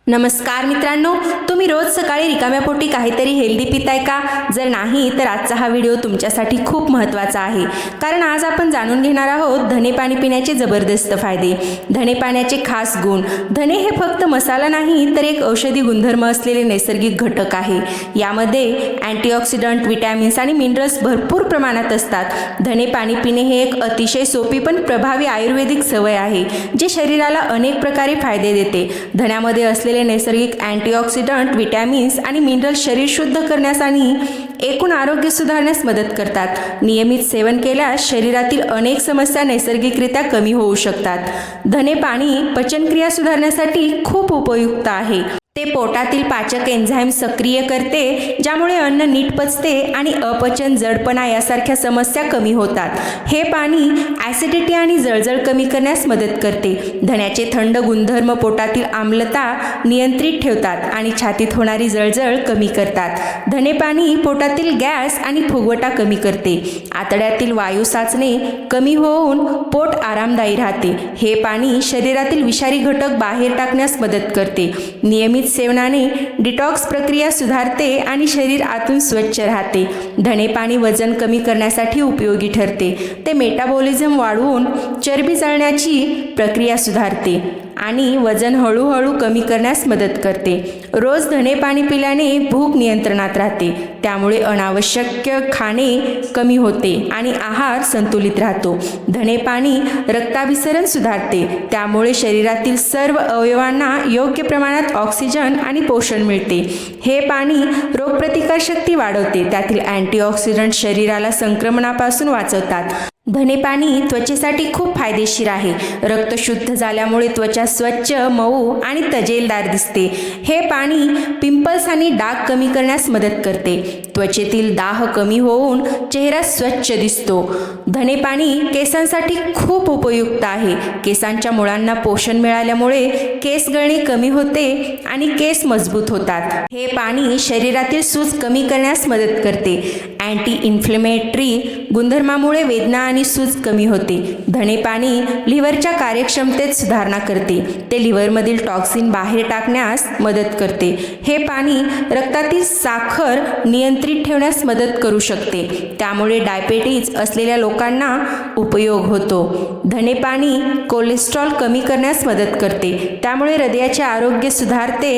नमस्कार मित्रांनो, तुम्ही रोज सकाळी रिकाम्या पोटी काहीतरी हेल्दी पिताय का? जर नाही तर आजचा हा व्हिडिओ तुमच्यासाठी खूप महत्त्वाचा आहे, कारण आज आपण जाणून घेणार आहोत धने पाणी पिण्याचे जबरदस्त फायदे, धने पाण्याचे खास गुण. धने हे फक्त मसाला नाही तर एक औषधी गुणधर्म असलेले नैसर्गिक घटक आहे. यामध्ये अँटीऑक्सिडंट, विटॅमिन्स आणि मिनरल्स भरपूर प्रमाणात असतात. धने पाणी पिणे हे एक अतिशय सोपी पण प्रभावी आयुर्वेदिक सवय आहे, जे शरीराला अनेक प्रकारे फायदे देते. धन्यामध्ये असलेले नैसर्गिक अँटीऑक्सिडंट, विटॅमिन्स आणि मिनरल्स शरीर शुद्ध करण्यास आणि एकूण आरोग्य सुधारण्यास मदत करतात. नियमित सेवन केल्यास शरीरातील अनेक समस्या नैसर्गिकरित्या कमी होऊ शकतात. धने पाणी पचनक्रिया सुधारण्यासाठी खूप उपयुक्त आहे. ते पोटातील पाचक एन्झाईम सक्रिय करते, ज्यामुळे अन्न नीट पचते आणि अपचन, जडपणा यासारख्या समस्या कमी होतात. हे पाणी ॲसिडिटी आणि जळजळ कमी करण्यास मदत करते. धन्याचे थंड गुणधर्म पोटातील आम्लता नियंत्रित ठेवतात आणि छातीत होणारी जळजळ कमी करतात. धने पाणी पोटातील गॅस आणि फुगवटा कमी करते. आतड्यातील वायू साचणे कमी होऊन पोट आरामदायी राहते. हे पाणी शरीरातील विषारी घटक बाहेर टाकण्यास मदत करते. नियमित सेवनाने डिटॉक्स प्रक्रिया सुधारते आणि शरीर आतून स्वच्छ राहते. धने पाणी वजन कमी करण्यासाठी उपयोगी ठरते. ते मेटाबॉलिझम वाढवून चरबी जाळण्याची प्रक्रिया सुधारते आणि वजन हळूहळू कमी करण्यास मदत करते. रोज धने पाणी पिल्याने भूक नियंत्रणात राहते, त्यामुळे अनावश्यक खाणे कमी होते आणि आहार संतुलित राहतो. धने पाणी रक्ताभिसरण सुधारते, त्यामुळे शरीरातील सर्व अवयवांना योग्य प्रमाणात ऑक्सिजन आणि पोषण मिळते. हे पाणी रोगप्रतिकारशक्ती वाढवते. त्यातील अँटीऑक्सिडंट शरीराला संक्रमणापासून वाचवतात. धने पाणी त्वचेसाठी खूप फायदेशीर आहे. रक्त शुद्ध झाल्यामुळे त्वचा स्वच्छ, मऊ आणि तजेलदार दिसते. हे पाणी पिंपल्स आणि डाग कमी करण्यास मदत करते. त्वचेतील दाह कमी होऊन चेहरा स्वच्छ दिसतो. धने पाणी केसांसाठी खूप उपयुक्त आहे. केसांच्या मुळांना पोषण मिळाल्यामुळे केस गळणे कमी होते आणि केस मजबूत होतात. हे पाणी शरीरातील सूज कमी करण्यास मदत करते. अँटी इन्फ्लेमेटरी गुणधर्मामुळे वेदना आणि सूज कमी होते. धने पाणी लिव्हरच्या कार्यक्षमतेत सुधारणा करते. ते लिव्हरमधील टॉक्सिन बाहेर टाकण्यास मदत करते. हे पाणी रक्तातील साखर नियंत्रित ठेवण्यास मदत करू शकते, त्यामुळे डायबेटीज असलेल्या लोकांना उपयोग होतो. धने पाणी कोलेस्ट्रॉल कमी करण्यास मदत करते, त्यामुळे हृदयाचे आरोग्य सुधारते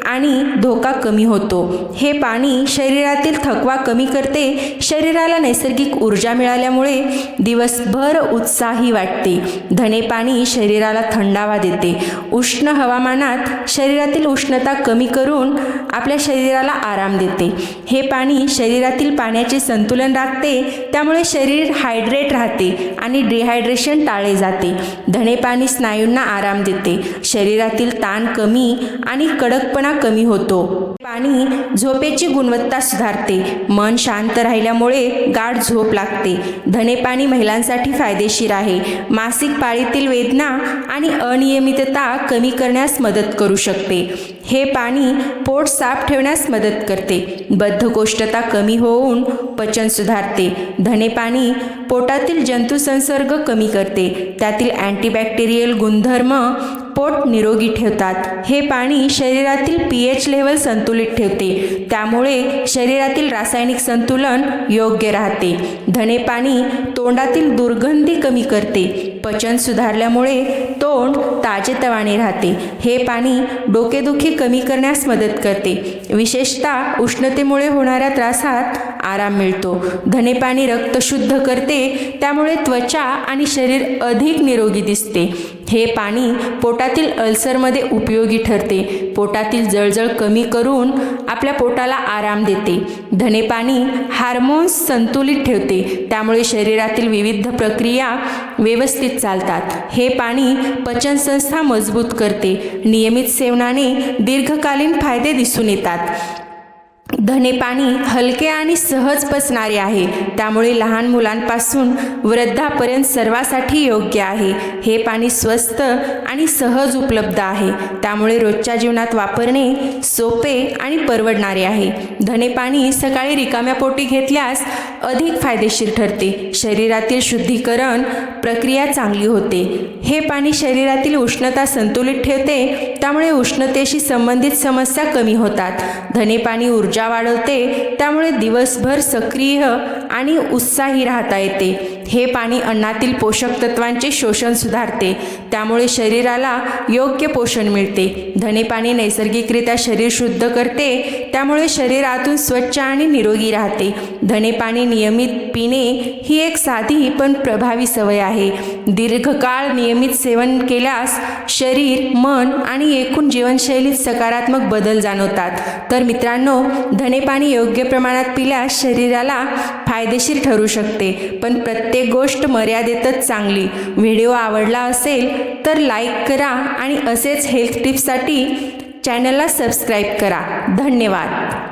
आणि धोका कमी होतो. हे पाणी शरीरातील थकवा कमी करते. शरीराला नैसर्गिक ऊर्जा मिळाल्यामुळे दिवसभर उत्साही वाटते. धने पाणी शरीराला थंडावा देते. उष्ण हवामानात शरीरातील उष्णता कमी करून आपल्या शरीराला आराम देते. हे पाणी शरीरातील पाण्याचे संतुलन राखते, त्यामुळे शरीर हायड्रेट राहते आणि डिहायड्रेशन टाळले जाते. धने पाणी स्नायूंना आराम देते. शरीरातील ताण कमी आणि कडकपणा कमी होतो. पाणी झोपेची गुणवत्ता सुधारते. मन शांत राहिल्यामुळे गाढ झोप लागते. धने पाणी महिलांसाठी फायदेशीर आहे. मासिक पाळीतील वेदना आणि अनियमितता कमी करण्यास मदत करू शकते. हे पाणी पोट साफ ठेवण्यास मदत करते. बद्धकोष्ठता कमी होऊन पचन सुधारते. धने पाणी पोटातील जंतुसंसर्ग कमी करते. त्यातील अँटीबॅक्टेरियल गुणधर्म पोट निरोगी ठेवतात. हे पाणी शरीरातील pH लेव्हल संतुलित ठेवते, त्यामुळे शरीरातील रासायनिक संतुलन योग्य राहते. धने पाणी तोंडातील दुर्गंधी कमी करते. पचन सुधारल्यामुळे तोंड ताजेतवाने राहते. हे पाणी डोकेदुखी कमी करण्यास मदत करते. विशेषतः उष्णतेमुळे होणाऱ्या त्रासात आराम मिळतो. धने पाणी रक्त शुद्ध करते, त्यामुळे त्वचा आणि शरीर अधिक निरोगी दिसते. हे पाणी पोटातील अल्सरमध्ये उपयोगी ठरते. पोटातील जळजळ कमी करून आपल्या पोटाला आराम देते. धने पाणी हार्मोन्स संतुलित ठेवते, त्यामुळे शरीरातील विविध प्रक्रिया व्यवस्थित चालतात. हे पाणी पचनसंस्था मजबूत करते. नियमित सेवनाने दीर्घकालीन फायदे दिसून येतात. धने पाणी हलके आणि सहज पचणारे आहे, त्यामुळे लहान मुलांपासून वृद्धापर्यंत सर्वांसाठी योग्य आहे. हे पाणी स्वस्त आणि सहज उपलब्ध आहे, त्यामुळे रोजच्या जीवनात वापरणे सोपे आणि परवडणारे आहे. धने पाणी सकाळी रिकाम्या पोटी घेतल्यास अधिक फायदेशीर ठरते. शरीरातील शुद्धीकरण प्रक्रिया चांगली होते. हे पाणी शरीरातील उष्णता संतुलित ठेवते, त्यामुळे उष्णतेशी संबंधित समस्या कमी होतात. धने पाणी ऊर्जा वाढवते, त्यामुळे दिवसभर सक्रिय आणि उत्साही राहता येते. हे पाणी अन्नातील पोषक तत्वांचे शोषण सुधारते, त्यामुळे शरीराला योग्य पोषण मिळते. धने पाणी नैसर्गिकरित्या शरीर शुद्ध करते, त्यामुळे शरीर आतून स्वच्छ आणि निरोगी राहते. धने पाणी नियमित पिणे ही एक साधी पण प्रभावी सवय आहे. दीर्घकाळ नियमित सेवन केल्यास शरीर, मन आणि एकूण जीवनशैलीत सकारात्मक बदल जाणवतात. तर मित्रांनो, धने पाणी योग्य प्रमाणात पिल्यास शरीराला फायदेशीर ठरू शकते, पण प्रत्येक गोष्ट मर्यादेतच चांगली. व्हिडिओ आवडला असेल तर लाईक करा आणि असेच हेल्थ टिप्ससाठी चॅनलला सबस्क्राईब करा. धन्यवाद.